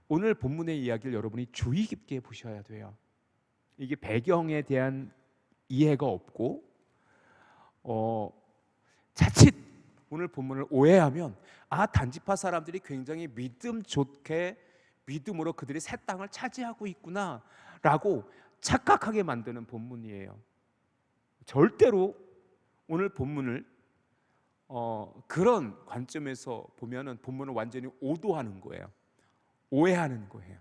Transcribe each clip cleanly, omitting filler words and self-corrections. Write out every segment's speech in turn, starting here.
오늘 본문의 이야기를 여러분이 주의 깊게 보셔야 돼요. 이게 배경에 대한 이해가 없고 자칫 오늘 본문을 오해하면 단지파 사람들이 굉장히 믿음 좋게 믿음으로 그들이 새 땅을 차지하고 있구나 라고 착각하게 만드는 본문이에요. 절대로 오늘 본문을 그런 관점에서 보면은 본문을 완전히 오도하는 거예요. 오해하는 거예요.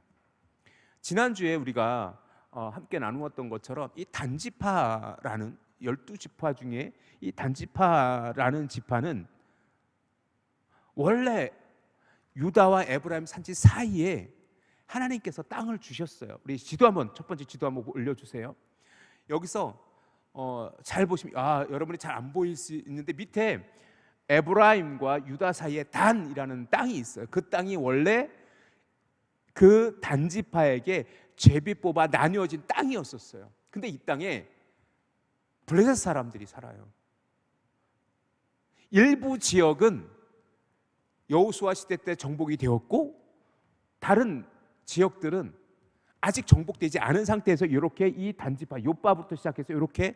지난주에 우리가 함께 나누었던 것처럼 이 단지파라는 12지파 중에 이 단지파라는 지파는 원래 유다와 에브라임 산지 사이에 하나님께서 땅을 주셨어요. 우리 지도 한번, 첫 번째 지도 한번 올려주세요. 여기서 잘 보시면 여러분이 잘 안 보일 수 있는데 밑에 에브라임과 유다 사이에 단이라는 땅이 있어요. 그 땅이 원래 그 단지파에게 제비 뽑아 나뉘어진 땅이었었어요. 근데 이 땅에 블레셋 사람들이 살아요. 일부 지역은 여호수아 시대 때 정복이 되었고 다른 지역들은 아직 정복되지 않은 상태에서 이렇게 이 단지파 욥바부터 시작해서 이렇게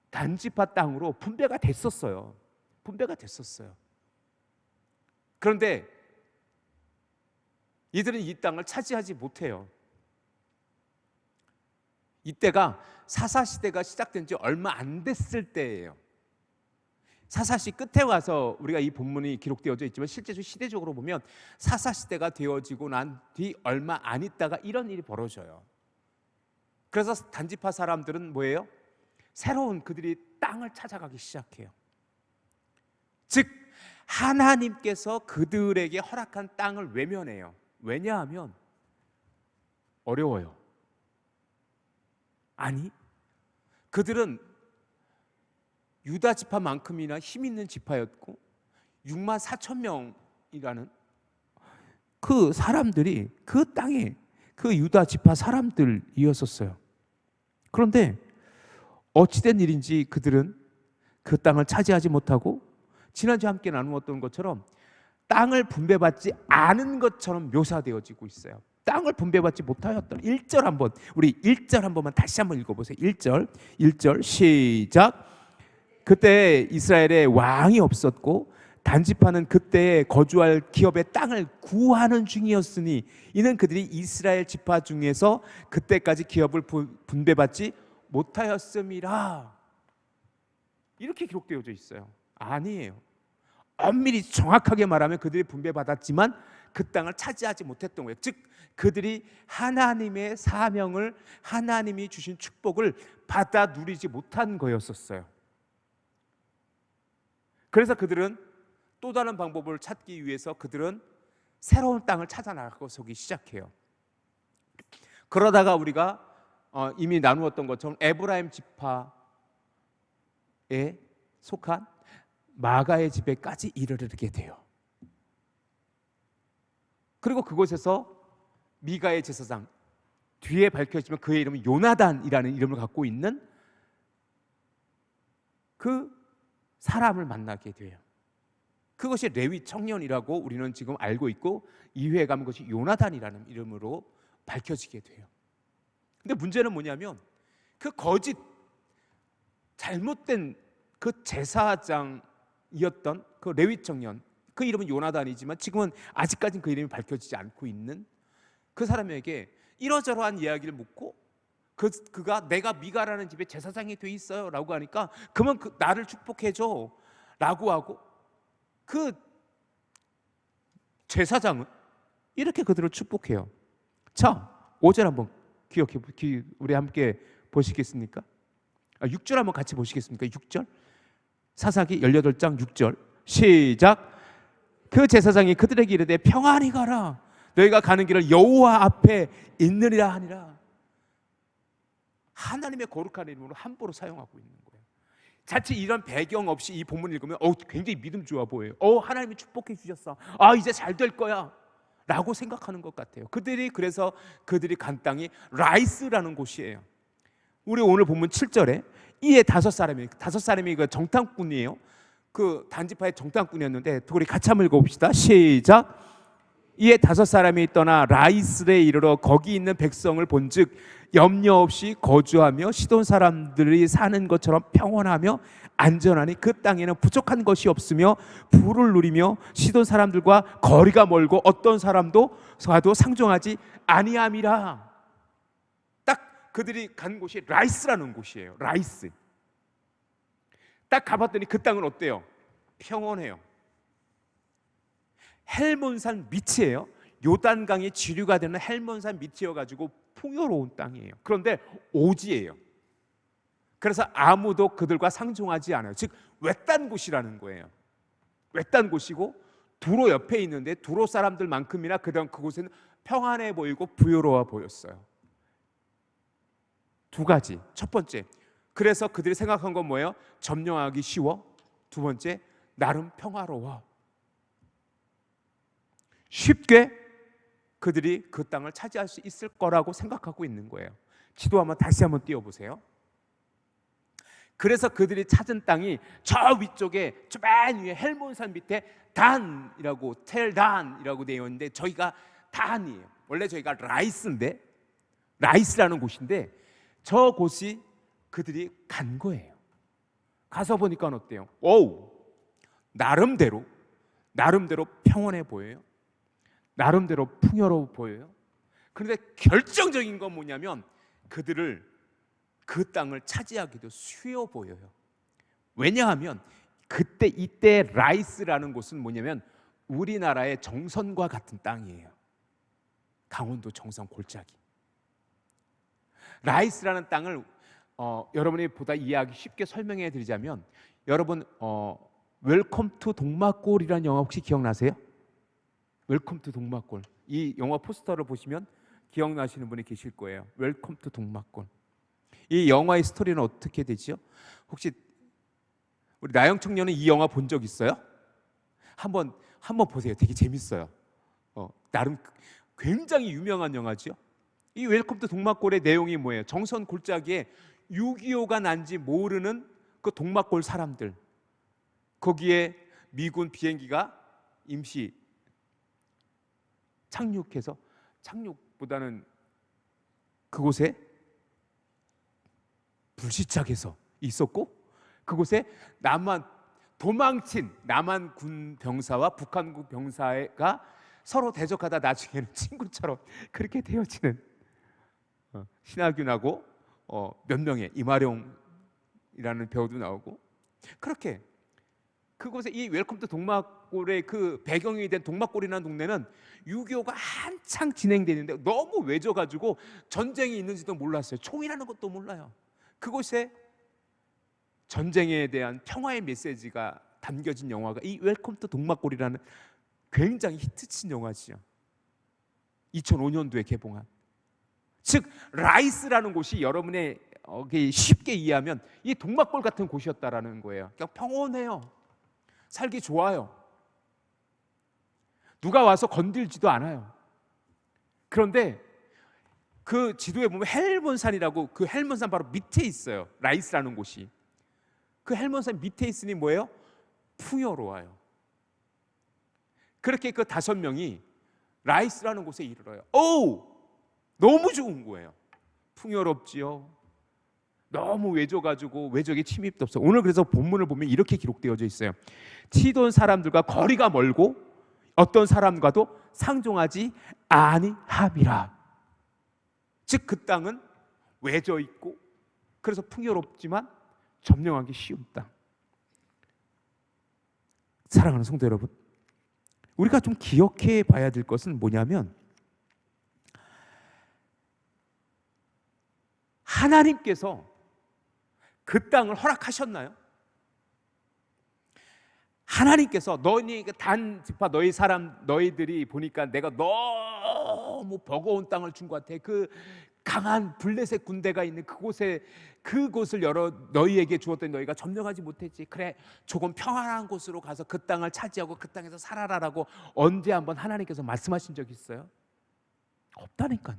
단지파 땅으로 분배가 됐었어요. 그런데 이들은 이 땅을 차지하지 못해요. 이때가 사사시대가 시작된 지 얼마 안 됐을 때예요. 사사시 끝에 와서 우리가 이 본문이 기록되어져 있지만 실제로 시대적으로 보면 사사시대가 되어지고 난 뒤 얼마 안 있다가 이런 일이 벌어져요. 그래서 단지파 사람들은 뭐예요? 새로운 그들이 땅을 찾아가기 시작해요. 즉 하나님께서 그들에게 허락한 땅을 외면해요. 왜냐하면 어려워요. 아니, 그들은 유다 지파만큼이나 힘 있는 지파였고 6만 4천 명이라는 그 사람들이 그 땅에 그 유다 지파 사람들이었었어요. 그런데 어찌된 일인지 그들은 그 땅을 차지하지 못하고 지난주에 함께 나누었던 것처럼 땅을 분배받지 않은 것처럼 묘사되어지고 있어요. 땅을 분배받지 못하였던 1절 한번, 우리 1절 한 번만 다시 한번 읽어보세요. 1절 시작. 그때 이스라엘에 왕이 없었고 단지파는 그때 거주할 기업의 땅을 구하는 중이었으니 이는 그들이 이스라엘 지파 중에서 그때까지 기업을 분배받지 못하였음이라. 이렇게 기록되어져 있어요. 아니에요. 엄밀히 정확하게 말하면 그들이 분배받았지만 그 땅을 차지하지 못했던 거예요. 즉 그들이 하나님의 사명을, 하나님이 주신 축복을 받아 누리지 못한 거였었어요. 그래서 그들은 또 다른 방법을 찾기 위해서 그들은 새로운 땅을 찾아 나가기 시작해요. 그러다가 우리가 이미 나누었던 것처럼 에브라임 지파에 속한 마가의 집에까지 이르게 돼요. 그리고 그곳에서 미가의 제사장, 뒤에 밝혀지면 그의 이름은 요나단이라는 이름을 갖고 있는 그 사람을 만나게 돼요. 그것이 레위 청년이라고 우리는 지금 알고 있고 이후에 가면 그것이 요나단이라는 이름으로 밝혀지게 돼요. 근데 문제는 뭐냐면 그 거짓 잘못된 그 제사장이었던 그 레위 청년, 그 이름은 요나단이지만 지금은 아직까지는 그 이름이 밝혀지지 않고 있는 그 사람에게 이러저러한 이야기를 묻고 그가 내가 미가라는 집에 제사장이 돼 있어요 라고 하니까 그러면 나를 축복해줘 라고 하고 그 제사장은 이렇게 그들을 축복해요. 자, 5절 한번 우리 함께 보시겠습니까? 6절 한번 같이 보시겠습니까? 6절 사사기 18장 6절 시작. 그 제사장이 그들에게 이르되 평안히 가라, 너희가 가는 길을 여호와 앞에 있느니라 하니라. 하나님의 거룩한 이름으로 함부로 사용하고 있는 거예요. 자칫 이런 배경 없이 이 본문을 읽으면 굉장히 믿음 좋아 보여요. 하나님이 축복해 주셨어, 이제 잘 될 거야 라고 생각하는 것 같아요. 그래서 그들이 간 땅이 라이스라는 곳이에요. 우리 오늘 본문 7절에 이에 다섯 사람이 그 정탐꾼이에요. 그 단지파의 정탐꾼이었는데 우리 같이 한번 읽어봅시다. 시작. 이에 5사람이 떠나 라이스에 이르러 거기 있는 백성을 본즉 염려 없이 거주하며 시돈 사람들이 사는 것처럼 평온하며 안전하니 그 땅에는 부족한 것이 없으며 부를 누리며 시돈 사람들과 거리가 멀고 어떤 사람도 가도 상종하지 아니함이라. 딱 그들이 간 곳이 라이스라는 곳이에요. 라이스. 딱 가봤더니 그 땅은 어때요? 평온해요. 헬몬산 밑이에요. 요단강이 지류가 되는 헬몬산 밑이어가지고 풍요로운 땅이에요. 그런데 오지예요. 그래서 아무도 그들과 상종하지 않아요. 즉 외딴 곳이라는 거예요. 외딴 곳이고 두로 옆에 있는데 두로 사람들만큼이나 그곳은 평안해 보이고 부유로워 보였어요. 두 가지. 첫 번째, 그래서 그들이 생각한 건 뭐예요? 점령하기 쉬워. 두 번째, 나름 평화로워. 쉽게 그들이 그 땅을 차지할 수 있을 거라고 생각하고 있는 거예요. 지도 다시 한번 띄워보세요. 그래서 그들이 찾은 땅이 저 위쪽에 저 맨 위에 헬몬산 밑에 단이라고 텔단이라고 되어 있는데 저희가 단이에요. 원래 저희가 라이스인데 라이스라는 곳인데 저 곳이 그들이 간 거예요. 가서 보니까 어때요? 오우, 나름대로 평온해 보여요. 나름대로 풍요로워 보여요. 그런데 결정적인 건 뭐냐면 그들을 그 땅을 차지하기도 쉬워 보여요. 왜냐하면 이때 라이스라는 곳은 뭐냐면 우리나라의 정선과 같은 땅이에요. 강원도 정선 골짜기. 라이스라는 땅을 여러분이 보다 이해하기 쉽게 설명해 드리자면, 여러분 웰컴 투 동막골이라는 영화 혹시 기억나세요? 웰컴 투 동막골. 이 영화 포스터를 보시면 기억나시는 분이 계실 거예요. 웰컴 투 동막골. 이 영화의 스토리는 어떻게 되죠? 혹시 우리 나영 청년은 이 영화 본 적 있어요? 한번 보세요. 되게 재밌어요. 나름 굉장히 유명한 영화죠. 이 웰컴 투 동막골의 내용이 뭐예요? 정선 골짜기에 6.25가 난지 모르는 그 동막골 사람들, 거기에 미군 비행기가 임시 착륙해서, 착륙보다는 그곳에 불시착해서 있었고, 그곳에 도망친 남한군 병사와 북한군 병사가 서로 대적하다 나중에는 친구처럼 그렇게 되어지는 신하균하고 몇 명의 이마룡이라는 배우도 나오고, 그렇게 그곳에 이 웰컴 투 동막골의 그 배경이 된 동막골이라는 동네는 6.25가 한창 진행되는데 너무 외져가지고 전쟁이 있는지도 몰랐어요. 총이라는 것도 몰라요. 그곳에 전쟁에 대한 평화의 메시지가 담겨진 영화가 이 웰컴 투 동막골이라는 굉장히 히트친 영화지요. 2005년도에 개봉한. 즉 라이스라는 곳이 여러분의 쉽게 이해하면 이 동막골 같은 곳이었다라는 거예요. 그냥 평온해요. 살기 좋아요. 누가 와서 건들지도 않아요. 그런데 그 지도에 보면 헬몬산이라고, 그 헬몬산 바로 밑에 있어요. 라이스라는 곳이. 그 헬몬산 밑에 있으니 뭐예요? 풍요로워요. 그렇게 그 5명이 라이스라는 곳에 이르러요. 오! 너무 좋은 거예요. 풍요롭지요. 너무 외져가지고 외적의 침입도 없어. 오늘 그래서 본문을 보면 이렇게 기록되어져 있어요. 시돈 사람들과 거리가 멀고 어떤 사람과도 상종하지 아니함이라. 즉 그 땅은 외져 있고 그래서 풍요롭지만 점령하기 쉬운 땅. 사랑하는 성도 여러분, 우리가 좀 기억해 봐야 될 것은 뭐냐면, 하나님께서 그 땅을 허락하셨나요? 하나님께서 너희 단 지파 너희들이 보니까 내가 너무 버거운 땅을 준 것 같아. 그 강한 블레셋 군대가 있는 그곳을 너희에게 주었더니 너희가 점령하지 못했지. 그래, 조금 평안한 곳으로 가서 그 땅을 차지하고 그 땅에서 살아라라고 언제 한번 하나님께서 말씀하신 적 있어요? 없다니까요.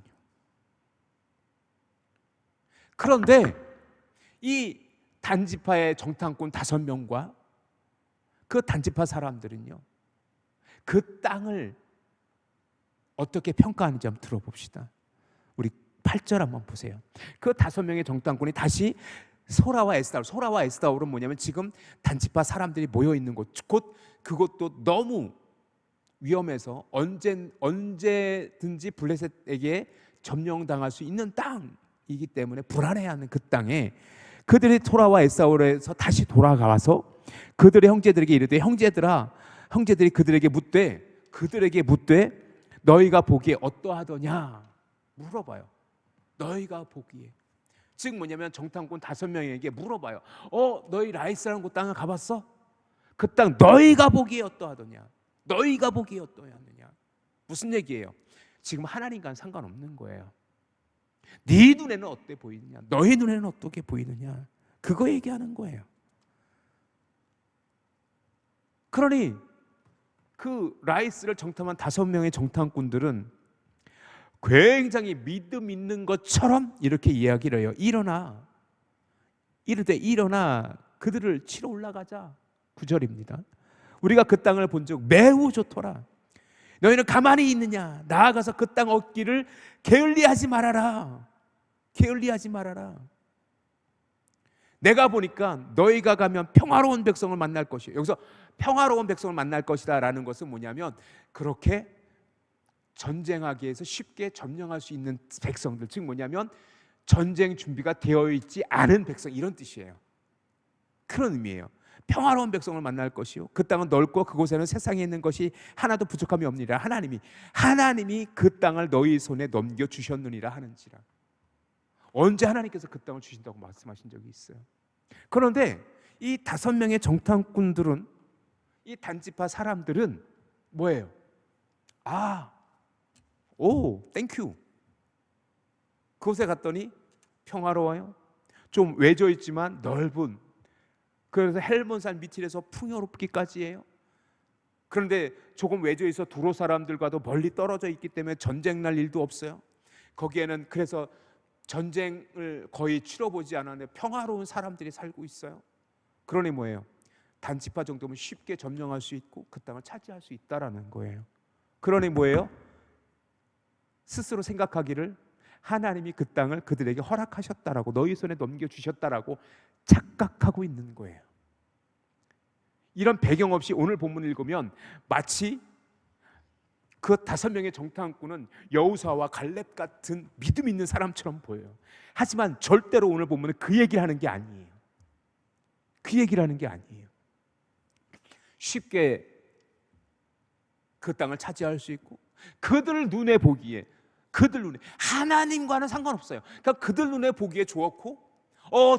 그런데 이 단지파의 정탐꾼 5명과 그 단지파 사람들은요, 그 땅을 어떻게 평가하는지 한번 들어봅시다. 우리 8절 한번 보세요. 그 5명의 정탐꾼이 다시 소라와 에스다올은 뭐냐면 지금 단지파 사람들이 모여 있는 곳, 곧 그것도 너무 위험해서 언제든지 블레셋에게 점령당할 수 있는 땅이기 때문에 불안해하는 그 땅에 그들이 소라와 에스다올에서 다시 돌아가서 그들의 형제들에게 이르되 형제들이 그들에게 묻되 너희가 보기에 어떠하더냐 물어봐요. 너희가 보기에, 즉 뭐냐면 정탐꾼 5명에게 물어봐요. 너희 라이스라는 곳 땅을 가봤어? 그 땅 너희가 보기에 어떠하더냐? 너희가 보기에 어떠하느냐? 무슨 얘기예요? 지금 하나님과는 상관없는 거예요. 네 눈에는 어때 보이느냐? 너희 눈에는 어떻게 보이느냐? 그거 얘기하는 거예요. 그러니 그 라이스를 정탐한 5명의 정탐꾼들은 굉장히 믿음 있는 것처럼 이렇게 이야기를 해요. 일어나 그들을 치러 올라가자. 9절입니다. 우리가 그 땅을 본즉 매우 좋더라. 너희는 가만히 있느냐? 나아가서 그 땅 얻기를 게을리하지 말아라. 내가 보니까 너희가 가면 평화로운 백성을 만날 것이에요. 여기서 평화로운 백성을 만날 것이다 라는 것은 뭐냐면 그렇게 전쟁하기 위해서 쉽게 점령할 수 있는 백성들, 즉 뭐냐면 전쟁 준비가 되어 있지 않은 백성, 이런 뜻이에요. 그런 의미예요. 평화로운 백성을 만날 것이요 그 땅은 넓고 그곳에는 세상에 있는 것이 하나도 부족함이 없느니라. 하나님이 그 땅을 너희 손에 넘겨주셨느니라 하는지라. 언제 하나님께서 그 땅을 주신다고 말씀하신 적이 있어요. 그런데 이 5명의 정탐꾼들은, 이 단지파 사람들은 뭐예요? 땡큐. 그곳에 갔더니 평화로워요. 좀 외져 있지만 넓은, 그래서 헬몬산 밑이라서 풍요롭기까지 해요. 그런데 조금 외져 있어 두로 사람들과도 멀리 떨어져 있기 때문에 전쟁 날 일도 없어요. 거기에는 그래서 전쟁을 거의 치러보지 않았는데 평화로운 사람들이 살고 있어요. 그러니 뭐예요? 단지파 정도면 쉽게 점령할 수 있고 그 땅을 차지할 수 있다라는 거예요. 그러니 뭐예요? 스스로 생각하기를 하나님이 그 땅을 그들에게 허락하셨다라고, 너희 손에 넘겨주셨다라고 착각하고 있는 거예요. 이런 배경 없이 오늘 본문을 읽으면 마치 그 5명의 정탐꾼은 여호수아와 갈렙 같은 믿음 있는 사람처럼 보여요. 하지만 절대로 오늘 본문은 그 얘기를 하는 게 아니에요. 쉽게 그 땅을 차지할 수 있고 그들 눈에 보기에, 하나님과는 상관없어요. 그러니까 그들 눈에 보기에 좋고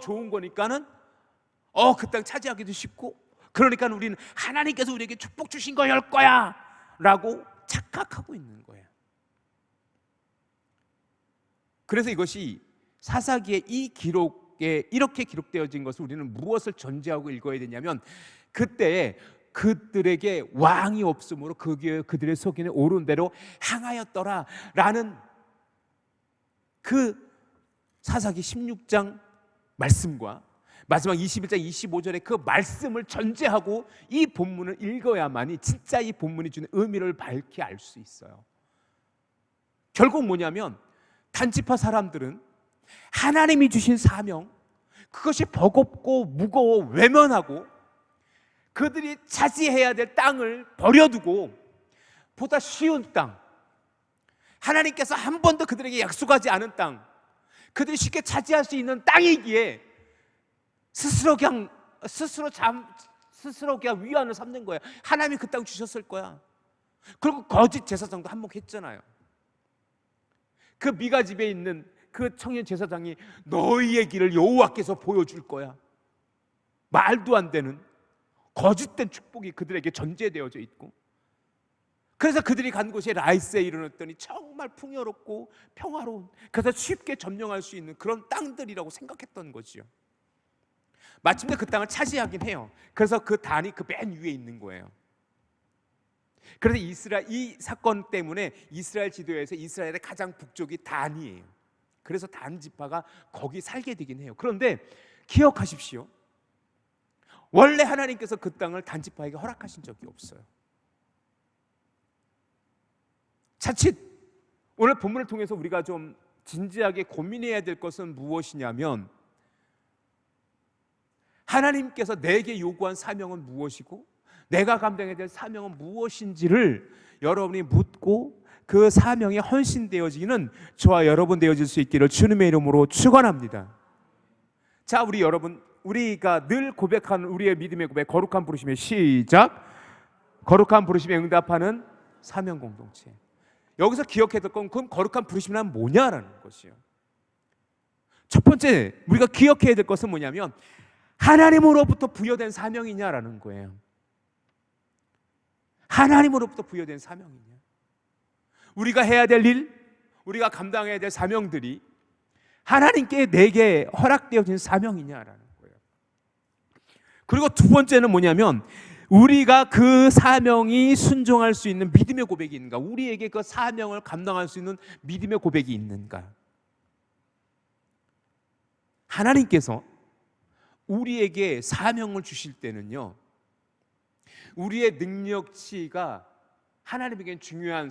좋은 거니까는 그 땅 차지하기도 쉽고, 그러니까 우리는 하나님께서 우리에게 축복 주신 거일 거야 라고 착각하고 있는 거예요. 그래서 이것이 사사기의 이 기록에 이렇게 기록되어진 것을 우리는 무엇을 전제하고 읽어야 되냐면, 그때에 그들에게 왕이 없으므로 그들의 속에는 옳은 대로 행하였더라 라는 그 사사기 16장 말씀과 마지막 21장 25절의 그 말씀을 전제하고 이 본문을 읽어야만이 진짜 이 본문이 주는 의미를 밝히 알 수 있어요. 결국 뭐냐면 단지파 사람들은 하나님이 주신 사명, 그것이 버겁고 무거워 외면하고 그들이 차지해야 될 땅을 버려두고 보다 쉬운 땅, 하나님께서 한 번도 그들에게 약속하지 않은 땅, 그들이 쉽게 차지할 수 있는 땅이기에 스스로 그냥 위안을 삼는 거야. 하나님이 그 땅 주셨을 거야. 그리고 거짓 제사장도 한몫했잖아요. 그 미가 집에 있는 그 청년 제사장이 너희의 길을 여호와께서 보여줄 거야. 말도 안 되는 거짓된 축복이 그들에게 전제되어져 있고, 그래서 그들이 간 곳이 라이스에 이르렀더니 정말 풍요롭고 평화로운, 그래서 쉽게 점령할 수 있는 그런 땅들이라고 생각했던 거지요. 마침내 그 땅을 차지하긴 해요. 그래서 그 단이 그 맨 위에 있는 거예요. 그래서 이 사건 때문에 이스라엘 지도에서 이스라엘의 가장 북쪽이 단이에요. 그래서 단 지파가 거기 살게 되긴 해요. 그런데 기억하십시오. 원래 하나님께서 그 땅을 단 지파에게 허락하신 적이 없어요. 자칫 오늘 본문을 통해서 우리가 좀 진지하게 고민해야 될 것은 무엇이냐면, 하나님께서 내게 요구한 사명은 무엇이고 내가 감당해야 될 사명은 무엇인지를 여러분이 묻고 그 사명에 헌신되어지는 저와 여러분 되어질 수 있기를 주님의 이름으로 축원합니다. 자, 우리 여러분, 우리가 늘 고백하는 우리의 믿음의 고백, 거룩한 부르심의 시작. 거룩한 부르심에 응답하는 사명 공동체. 여기서 기억해야 될 건 그럼 거룩한 부르심이란 뭐냐라는 것이요. 첫 번째 우리가 기억해야 될 것은 뭐냐면 하나님으로부터 부여된 사명이냐라는 거예요. 하나님으로부터 부여된 사명이냐. 우리가 해야 될 일, 우리가 감당해야 될 사명들이 하나님께 내게 허락되어진 사명이냐라는 거예요. 그리고 두 번째는 뭐냐면 우리가 그 사명이 순종할 수 있는 믿음의 고백이 있는가, 우리에게 그 사명을 감당할 수 있는 믿음의 고백이 있는가. 하나님께서 우리에게 사명을 주실 때는요, 우리의 능력치가 하나님에게는 중요한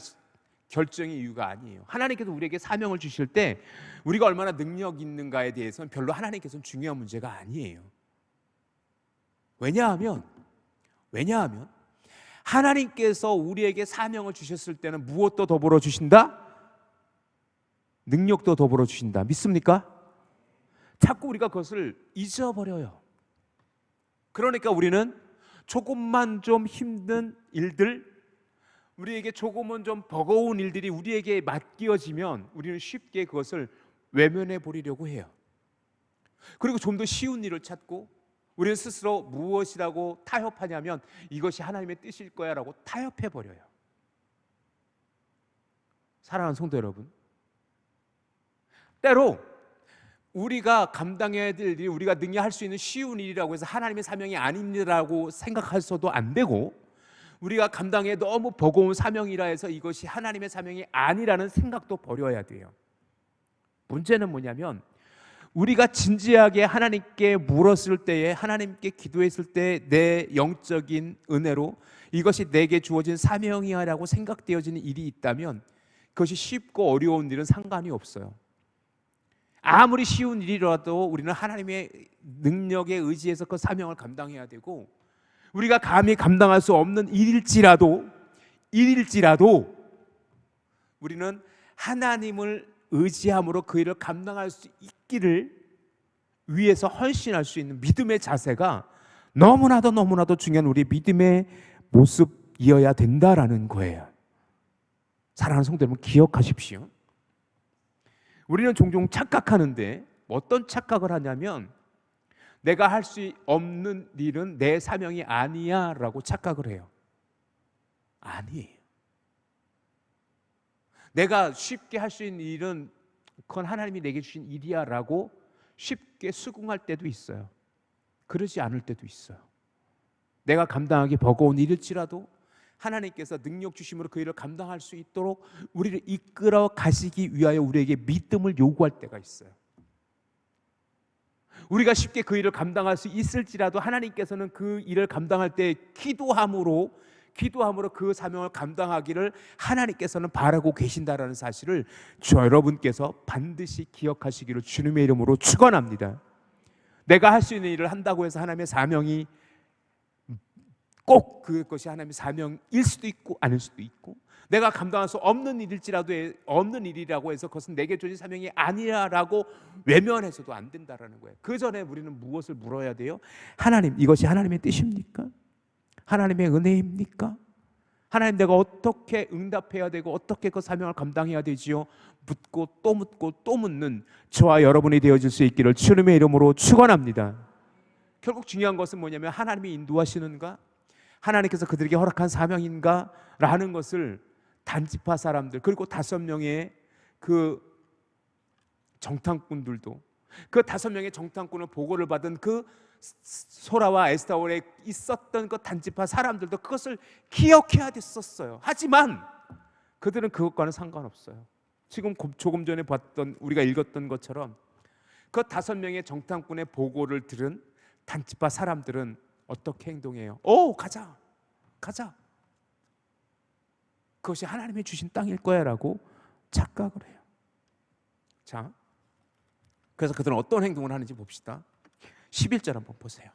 결정의 이유가 아니에요. 하나님께서 우리에게 사명을 주실 때 우리가 얼마나 능력 있는가에 대해서는 별로 하나님께서는 중요한 문제가 아니에요. 왜냐하면 하나님께서 우리에게 사명을 주셨을 때는 무엇도 더불어 주신다? 능력도 더불어 주신다. 믿습니까? 자꾸 우리가 그것을 잊어버려요. 그러니까 우리는 조금만 좀 힘든 일들, 우리에게 조금은 좀 버거운 일들이 우리에게 맡겨지면 우리는 쉽게 그것을 외면해 버리려고 해요. 그리고 좀 더 쉬운 일을 찾고 우리는 스스로 무엇이라고 타협하냐면 이것이 하나님의 뜻일 거야 라고 타협해 버려요. 사랑하는 성도 여러분, 때로 우리가 감당해야 될 일이 우리가 능히 할 수 있는 쉬운 일이라고 해서 하나님의 사명이 아닙니다라고 생각해서도 안 되고, 우리가 감당해 너무 버거운 사명이라 해서 이것이 하나님의 사명이 아니라는 생각도 버려야 돼요. 문제는 뭐냐면 우리가 진지하게 하나님께 물었을 때에, 하나님께 기도했을 때 내 영적인 은혜로 이것이 내게 주어진 사명이야라고 생각되어지는 일이 있다면 그것이 쉽고 어려운 일은 상관이 없어요. 아무리 쉬운 일이라도 우리는 하나님의 능력에 의지해서 그 사명을 감당해야 되고, 우리가 감히 감당할 수 없는 일일지라도 우리는 하나님을 의지함으로 그 일을 감당할 수 있기를 위해서 헌신할 수 있는 믿음의 자세가 너무나도 중요한 우리 믿음의 모습이어야 된다라는 거예요. 사랑하는 성도 여러분, 기억하십시오. 우리는 종종 착각하는데, 어떤 착각을 하냐면 내가 할 수 없는 일은 내 사명이 아니야 라고 착각을 해요. 아니에요. 내가 쉽게 할 수 있는 일은 그건 하나님이 내게 주신 일이야 라고 쉽게 수긍할 때도 있어요. 그러지 않을 때도 있어요. 내가 감당하기 버거운 일일지라도 하나님께서 능력 주심으로 그 일을 감당할 수 있도록 우리를 이끌어 가시기 위하여 우리에게 믿음을 요구할 때가 있어요. 우리가 쉽게 그 일을 감당할 수 있을지라도 하나님께서는 그 일을 감당할 때 기도함으로 그 사명을 감당하기를 하나님께서는 바라고 계신다라는 사실을 여러분께서 반드시 기억하시기를 주님의 이름으로 축원합니다. 내가 할 수 있는 일을 한다고 해서 하나님의 사명이 꼭 그것이 하나님의 사명일 수도 있고 아닐 수도 있고, 내가 감당할 수 없는 일일지라도 없는 일이라고 해서 그것은 내게 주어진 사명이 아니라고 외면해서도 안 된다라는 거예요. 그 전에 우리는 무엇을 물어야 돼요? 하나님, 이것이 하나님의 뜻입니까? 하나님의 은혜입니까? 하나님, 내가 어떻게 응답해야 되고 어떻게 그 사명을 감당해야 되지요? 묻고 또 묻고 또 묻는 저와 여러분이 되어질 수 있기를 주님의 이름으로 축원합니다. 결국 중요한 것은 뭐냐면 하나님이 인도하시는가? 하나님께서 그들에게 허락한 사명인가? 라는 것을 단지파 사람들, 그리고 5명의 그 정탐꾼들도, 그 5명의 정탐꾼을 보고를 받은 그 소라와 에스타올에 있었던 그 단지파 사람들도 그것을 기억해야 됐었어요. 하지만 그들은 그것과는 상관없어요. 지금 조금 전에 봤던, 우리가 읽었던 것처럼 그 5명의 정탐꾼의 보고를 들은 단지파 사람들은 어떻게 행동해요? 가자. 그것이 하나님이 주신 땅일 거야 라고 착각을 해요. 자, 그래서 그들은 어떤 행동을 하는지 봅시다. 11절 한번 보세요.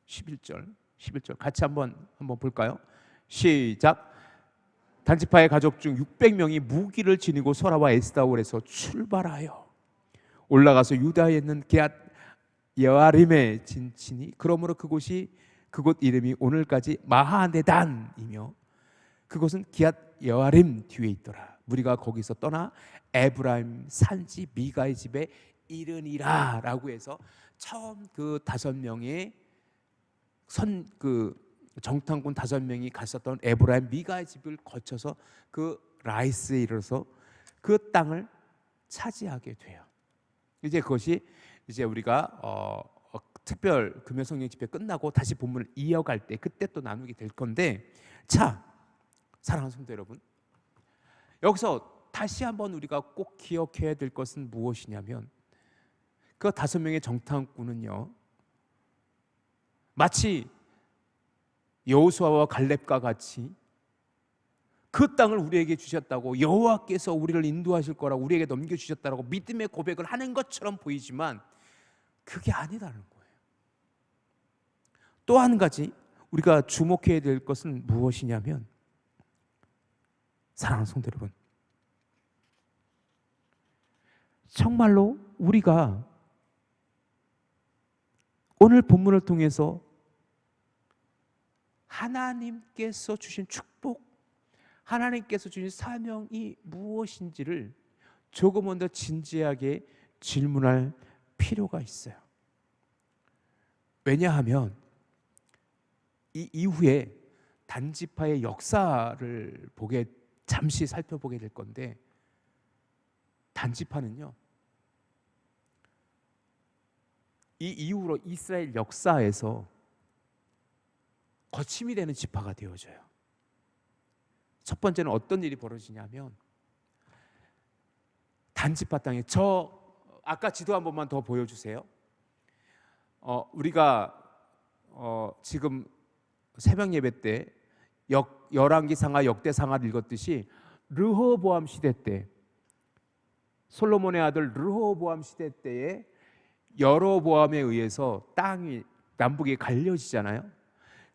11절 같이 한번 볼까요? 시작. 단지파의 가족 중 600명이 무기를 지니고 소라와 에스다올에서 출발하여 올라가서 유다에 있는 게앗 여아림에 진치니 그러므로 그곳 이름이 오늘까지 마하네단이며 그곳은 기앗 여아림 뒤에 있더라. 무리가 거기서 떠나 에브라임 산지 미가의 집에 이르니라라고 해서 처음 그 5명의 정탐꾼 5명이 갔었던 에브라임 미가의 집을 거쳐서 그 라이스에 이르러서 그 땅을 차지하게 돼요. 이제 그것이 이제 우리가 특별 금요성령 집회 끝나고 다시 본문을 이어갈 때 그때 또 나누게 될 건데, 자, 사랑하는 성도 여러분, 여기서 다시 한번 우리가 꼭 기억해야 될 것은 무엇이냐면 그 5명의 정탐꾼은요, 마치 여호수아와 갈렙과 같이 그 땅을 우리에게 주셨다고, 여호와께서 우리를 인도하실 거라고 우리에게 넘겨주셨다고 믿음의 고백을 하는 것처럼 보이지만 그게 아니다는 거예요. 또 한 가지 우리가 주목해야 될 것은 무엇이냐면, 사랑하는 성도 여러분, 정말로 우리가 오늘 본문을 통해서 하나님께서 주신 축복, 하나님께서 주신 사명이 무엇인지를 조금은 더 진지하게 질문할 필요가 있어요. 왜냐하면 이 이후에 단지파의 역사를 잠시 살펴보게 될 건데, 단지파는요, 이 이후로 이스라엘 역사에서 거침이 되는 지파가 되어져요. 첫 번째는 어떤 일이 벌어지냐면, 단지파 땅에 아까 지도 한 번만 더 보여주세요. 우리가 지금 새벽 예배 때 열왕기상하 역대상하를 읽었듯이 르호보암 시대 때, 솔로몬의 아들 르호보암 시대 때에 여로보암에 의해서 땅이 남북에 갈려지잖아요.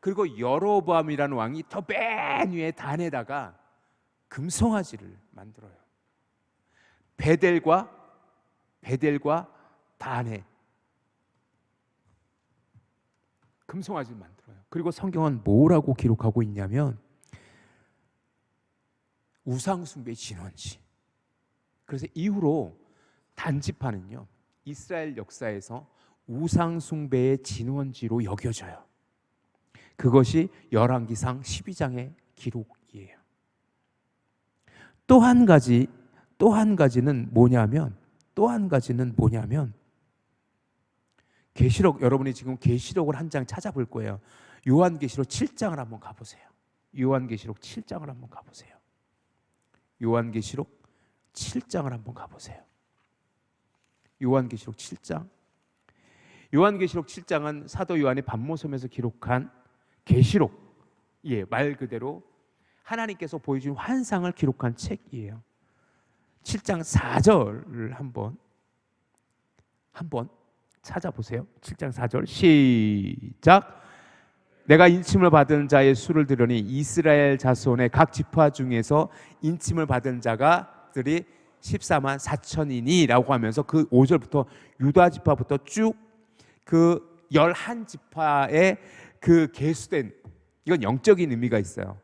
그리고 여로보암이라는 왕이 더 맨 위에 단에다가 금송아지를 만들어요. 베델과 단에 금송아지를 만들어요. 그리고 성경은 뭐라고 기록하고 있냐면 우상숭배 진원지. 그래서 이후로 단지파는요, 이스라엘 역사에서 우상숭배의 진원지로 여겨져요. 그것이 열왕기상 12장의 기록이에요. 또 한 가지는 뭐냐면 계시록, 여러분이 지금 계시록을 한 장 찾아볼 거예요. 요한계시록 7장을 한번 가보세요. 요한계시록 7장을 한번 가보세요. 요한계시록 7장을 한번 가보세요. 요한계시록 7장. 요한계시록 7장은 사도 요한이 반모섬에서 기록한 계시록, 말 그대로 하나님께서 보여준 환상을 기록한 책이에요. 7장 4절을 한번 찾아보세요. 7장 4절 시작. 내가 인침을 받은 자의 수를 들으니 이스라엘 자손의 각 지파 중에서 인침을 받은 자가들이 14만 4천이니 라고 하면서 그 5절부터 유다 지파부터 쭉 그 11지파의 그 계수된, 이건 영적인 의미가 있어요.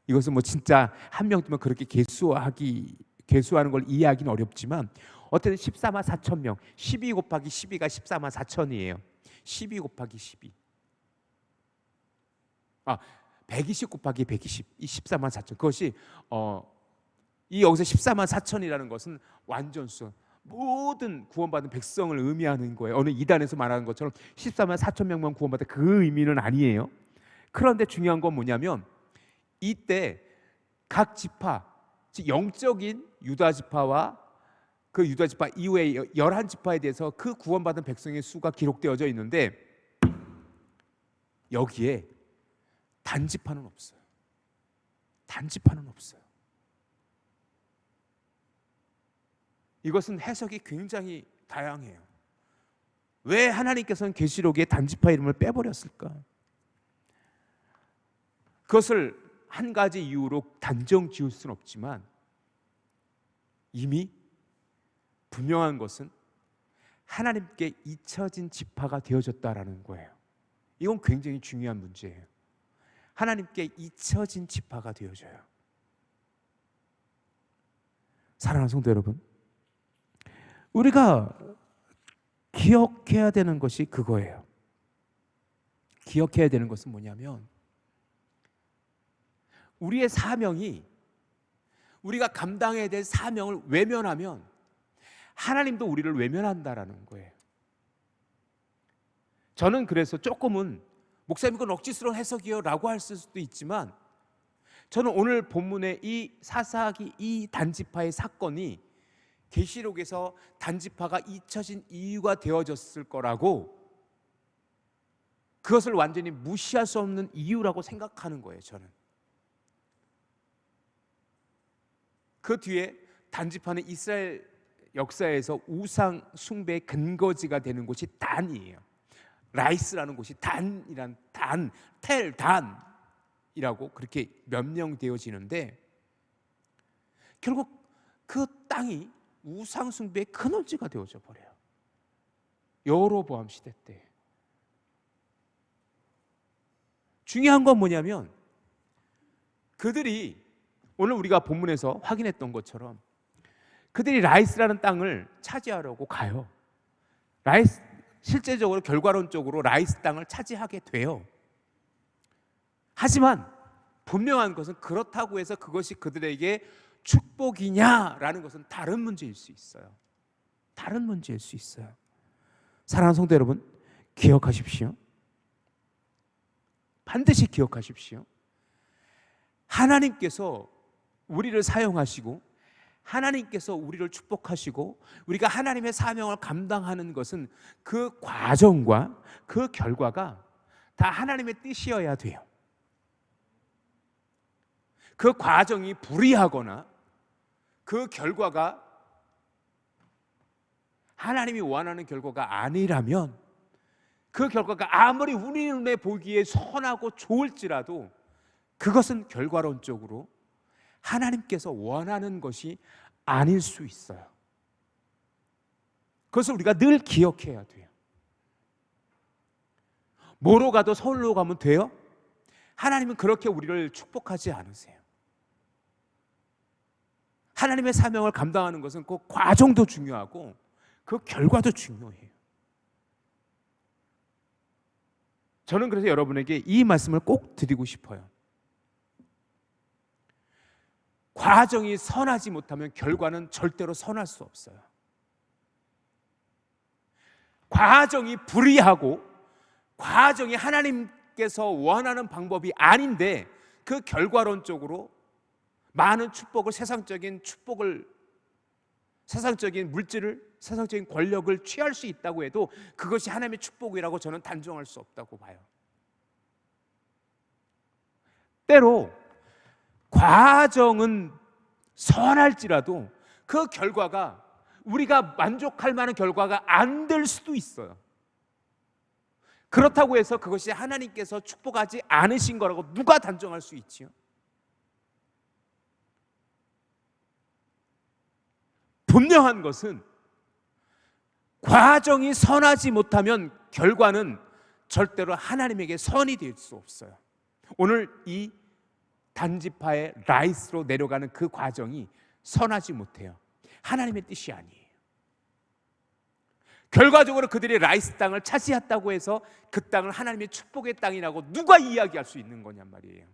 이것은 뭐 진짜 한 명 두면 그렇게 계수하는 걸 이해하기는 어렵지만 어쨌든 14만 4천 명, 12 곱하기 12가 14만 4천이에요. 12 곱하기 12, 120 곱하기 120, 이 14만 4천. 그것이 이 여기서 14만 4천이라는 것은 완전수, 모든 구원받은 백성을 의미하는 거예요. 어느 이단에서 말하는 것처럼 14만 4천 명만 구원받다, 그 의미는 아니에요. 그런데 중요한 건 뭐냐면 이때 각 지파, 즉 영적인 유다 지파와 그 유다 지파 이후에 11지파에 대해서 그 구원받은 백성의 수가 기록되어져 있는데 여기에 단지파는 없어요. 단지파는 없어요. 이것은 해석이 굉장히 다양해요. 왜 하나님께서는 계시록에 단지파 이름을 빼버렸을까? 그것을 한 가지 이유로 단정 지을 수는 없지만 이미 분명한 것은 하나님께 잊혀진 지파가 되어졌다라는 거예요. 이건 굉장히 중요한 문제예요. 하나님께 잊혀진 지파가 되어져요. 사랑하는 성도 여러분, 우리가 기억해야 되는 것이 그거예요. 기억해야 되는 것은 뭐냐면 우리의 사명이, 우리가 감당해야 될 사명을 외면하면 하나님도 우리를 외면한다라는 거예요. 저는 그래서 조금은 목사님 그건 억지스러운 해석이요 라고 할 수도 있지만, 저는 오늘 본문의 이 사사기 이 단지파의 사건이 계시록에서 단지파가 잊혀진 이유가 되어졌을 거라고, 그것을 완전히 무시할 수 없는 이유라고 생각하는 거예요. 저는 그 뒤에 단지파는 이스라엘 역사에서 우상 숭배의 근거지가 되는 곳이 단이에요. 라이스라는 곳이 단이란 단, 텔 단이라고 그렇게 명명되어지는데, 결국 그 땅이 우상 숭배의 근원지가 되어져 버려요. 여로보암 시대 때. 중요한 건 뭐냐면 그들이 오늘 우리가 본문에서 확인했던 것처럼 그들이 라이스라는 땅을 차지하려고 가요. 라이스, 실제적으로 결과론적으로 라이스 땅을 차지하게 돼요. 하지만 분명한 것은 그렇다고 해서 그것이 그들에게 축복이냐라는 것은 다른 문제일 수 있어요. 다른 문제일 수 있어요. 사랑하는 성도 여러분, 기억하십시오. 반드시 기억하십시오. 하나님께서 우리를 사용하시고 하나님께서 우리를 축복하시고 우리가 하나님의 사명을 감당하는 것은 그 과정과 그 결과가 다 하나님의 뜻이어야 돼요. 그 과정이 불이하거나 그 결과가 하나님이 원하는 결과가 아니라면, 그 결과가 아무리 우리 눈에 보기에 선하고 좋을지라도 그것은 결과론적으로 하나님께서 원하는 것이 아닐 수 있어요. 그것을 우리가 늘 기억해야 돼요. 뭐로 가도 서울로 가면 돼요? 하나님은 그렇게 우리를 축복하지 않으세요. 하나님의 사명을 감당하는 것은 그 과정도 중요하고 그 결과도 중요해요. 저는 그래서 여러분에게 이 말씀을 꼭 드리고 싶어요. 과정이 선하지 못하면 결과는 절대로 선할 수 없어요. 과정이 불이하고 과정이 하나님께서 원하는 방법이 아닌데 그 결과론적으로 많은 축복을, 세상적인 축복을, 세상적인 물질을, 세상적인 권력을 취할 수 있다고 해도 그것이 하나님의 축복이라고 저는 단정할 수 없다고 봐요. 때로 과정은 선할지라도 그 결과가 우리가 만족할 만한 결과가 안 될 수도 있어요. 그렇다고 해서 그것이 하나님께서 축복하지 않으신 거라고 누가 단정할 수 있지요? 분명한 것은 과정이 선하지 못하면 결과는 절대로 하나님에게 선이 될 수 없어요. 오늘 이 단지파의 라이스로 내려가는 그 과정이 선하지 못해요. 하나님의 뜻이 아니에요. 결과적으로 그들이 라이스 땅을 차지했다고 해서 그 땅을 하나님의 축복의 땅이라고 누가 이야기할 수 있는 거냔 말이에요.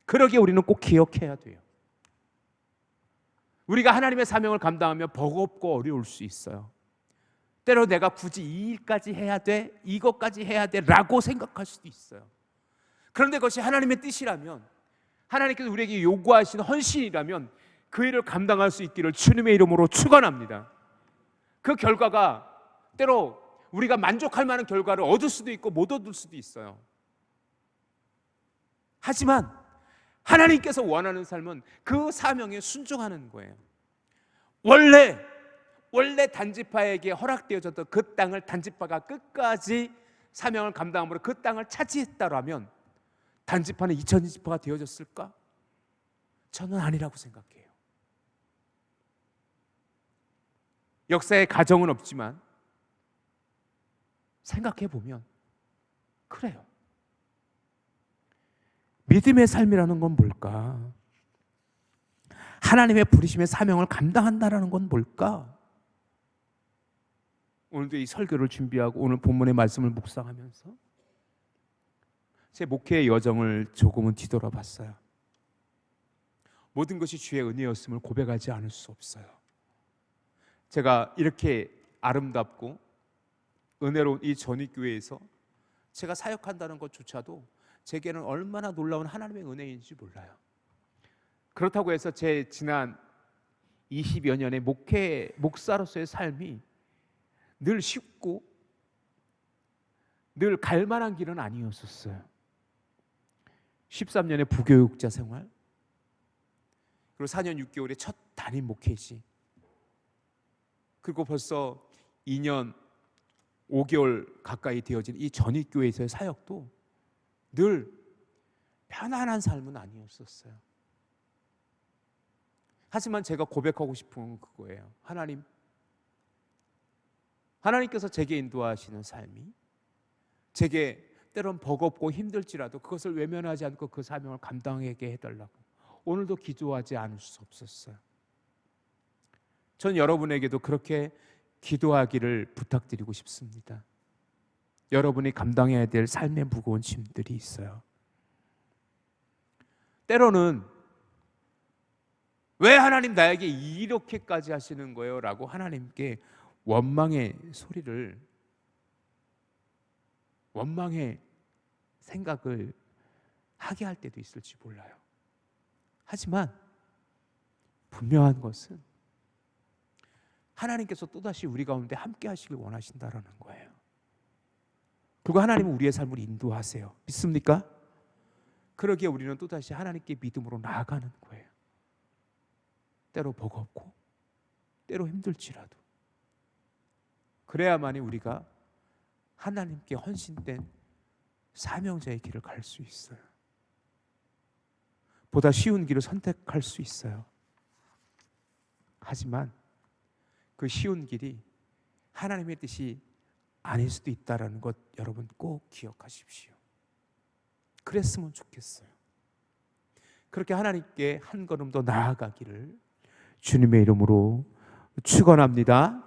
그러기에 우리는 꼭 기억해야 돼요. 우리가 하나님의 사명을 감당하며 버겁고 어려울 수 있어요. 때로 내가 굳이 이 일까지 해야 돼, 이것까지 해야 돼 라고 생각할 수도 있어요. 그런데 그것이 하나님의 뜻이라면, 하나님께서 우리에게 요구하신 헌신이라면 그 일을 감당할 수 있기를 주님의 이름으로 축원합니다. 그 결과가 때로 우리가 만족할 만한 결과를 얻을 수도 있고 못 얻을 수도 있어요. 하지만 하나님께서 원하는 삶은 그 사명에 순종하는 거예요. 원래 단지파에게 허락되어졌던 그 땅을 단지파가 끝까지 사명을 감당함으로 그 땅을 차지했다라면 단지파는 2000지파가 되어졌을까? 저는 아니라고 생각해요. 역사에 가정은 없지만 생각해 보면 그래요. 믿음의 삶이라는 건 뭘까? 하나님의 부르심의 사명을 감당한다라는 건 뭘까? 오늘도 이 설교를 준비하고 오늘 본문의 말씀을 묵상하면서 제 목회의 여정을 조금은 뒤돌아봤어요. 모든 것이 주의 은혜였음을 고백하지 않을 수 없어요. 제가 이렇게 아름답고 은혜로운 이 전입교회에서 제가 사역한다는 것조차도 제게는 얼마나 놀라운 하나님의 은혜인지 몰라요. 그렇다고 해서 제 지난 20여 년의 목사로서의 삶이 늘 쉽고 늘 갈만한 길은 아니었었어요. 13년의 부교육자 생활, 그리고 4년 6개월의 첫 담임 목회지, 그리고 벌써 2년 5개월 가까이 되어진 이 전입교회에서의 사역도 늘 편안한 삶은 아니었었어요. 하지만 제가 고백하고 싶은 건 그거예요. 하나님께서 제게 인도하시는 삶이 제게 때론 버겁고 힘들지라도 그것을 외면하지 않고 그 사명을 감당하게 해달라고 오늘도 기도하지 않을 수 없었어요. 전 여러분에게도 그렇게 기도하기를 부탁드리고 싶습니다. 여러분이 감당해야 될 삶의 무거운 짐들이 있어요. 때로는 왜 하나님 나에게 이렇게까지 하시는 거예요? 라고 하나님께 원망의 생각을 하게 할 때도 있을지 몰라요. 하지만 분명한 것은 하나님께서 또다시 우리 가운데 함께 하시길 원하신다는 거예요. 그리고 하나님은 우리의 삶을 인도하세요. 믿습니까? 그러기에 우리는 또다시 하나님께 믿음으로 나아가는 거예요. 때로 버겁고 때로 힘들지라도 그래야만이 우리가 하나님께 헌신된 사명자의 길을 갈 수 있어요. 보다 쉬운 길을 선택할 수 있어요. 하지만 그 쉬운 길이 하나님의 뜻이 아닐 수도 있다는 것 여러분 꼭 기억하십시오. 그랬으면 좋겠어요. 그렇게 하나님께 한 걸음 더 나아가기를 주님의 이름으로 축원합니다.